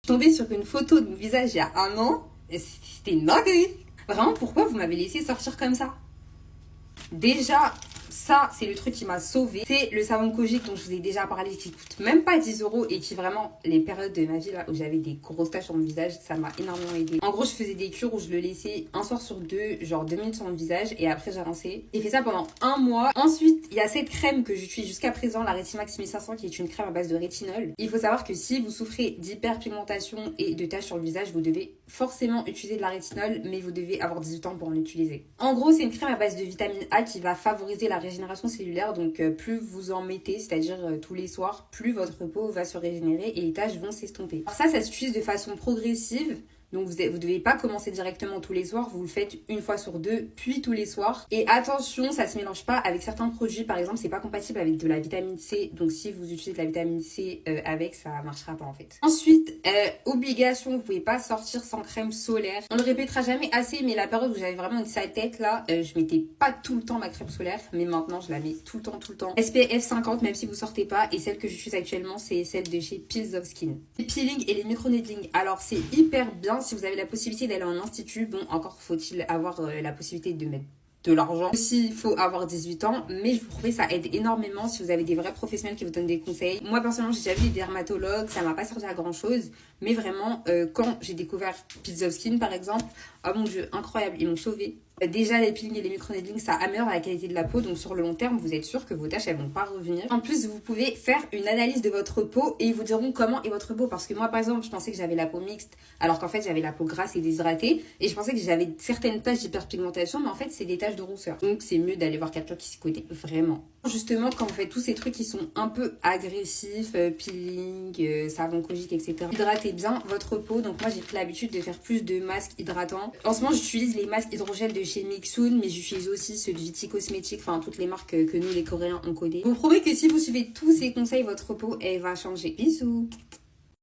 Tombée sur une photo de mon visage il y a un an, c'était une dinguerie. Vraiment, pourquoi vous m'avez laissé sortir comme ça? Déjà, ça, c'est le truc qui m'a sauvée. C'est le savon Kojic dont je vous ai déjà parlé, qui coûte même pas 10 € et qui vraiment, les périodes de ma vie là où j'avais des grosses taches sur mon visage, ça m'a énormément aidé. En gros, je faisais des cures où je le laissais un soir sur deux, genre 2 minutes sur mon visage et après j'ai rincé. J'ai fait ça pendant un mois. Ensuite, il y a cette crème que j'utilise jusqu'à présent, la Retimax 1500, qui est une crème à base de rétinol. Il faut savoir que si vous souffrez d'hyperpigmentation et de taches sur le visage, vous devez forcément utiliser de la rétinol, mais vous devez avoir 18 ans pour en utiliser. En gros, c'est une crème à base de vitamine A qui va favoriser la régénération cellulaire, donc plus vous en mettez, c'est-à-dire tous les soirs, plus votre peau va se régénérer et les taches vont s'estomper. Alors ça s'utilise de façon progressive. Donc vous ne devez pas commencer directement tous les soirs, vous le faites une fois sur deux, puis tous les soirs. Et attention, ça se mélange pas avec certains produits, par exemple, c'est pas compatible avec de la vitamine C. Donc si vous utilisez de la vitamine C avec, ça marchera pas en fait. Ensuite, obligation, vous pouvez pas sortir sans crème solaire. On le répétera jamais assez, mais la période où j'avais vraiment une sale tête là, je mettais pas tout le temps ma crème solaire, mais maintenant je la mets tout le temps, tout le temps. SPF 50 même si vous sortez pas, et celle que j'utilise actuellement, c'est celle de chez Peels of Skin. Les peeling et les micro-needling, alors c'est hyper bien si vous avez la possibilité d'aller en institut. Bon, encore faut-il avoir la possibilité de mettre de l'argent. Aussi, il faut avoir 18 ans, mais je vous promets, ça aide énormément si vous avez des vrais professionnels qui vous donnent des conseils. Moi, personnellement, j'ai déjà vu des dermatologues, ça m'a pas servi à grand chose, mais vraiment, quand j'ai découvert Peels of Skin, par exemple, oh mon dieu, incroyable, ils m'ont sauvée. Déjà, les peelings et les micro-needling, ça améliore la qualité de la peau, donc sur le long terme, vous êtes sûr que vos taches, elles vont pas revenir. En plus, vous pouvez faire une analyse de votre peau et ils vous diront comment est votre peau. Parce que moi, par exemple, je pensais que j'avais la peau mixte, alors qu'en fait, j'avais la peau grasse et déshydratée. Et je pensais que j'avais certaines taches d'hyperpigmentation, mais en fait, c'est des taches de rousseur. Donc, c'est mieux d'aller voir quelqu'un qui s'y connaît vraiment. Justement, quand vous faites tous ces trucs qui sont un peu agressifs, peeling, savon Kojic, etc., hydratez bien votre peau. Donc, moi, j'ai pris l'habitude de faire plus de masques hydratants. En ce moment, j'utilise les masques hydrogel de chez Mixun, mais j'utilise aussi ceux de Viti Cosmetics, enfin toutes les marques que nous les Coréens on connaît. Je vous promets que si vous suivez tous ces conseils, votre peau elle va changer. Bisous.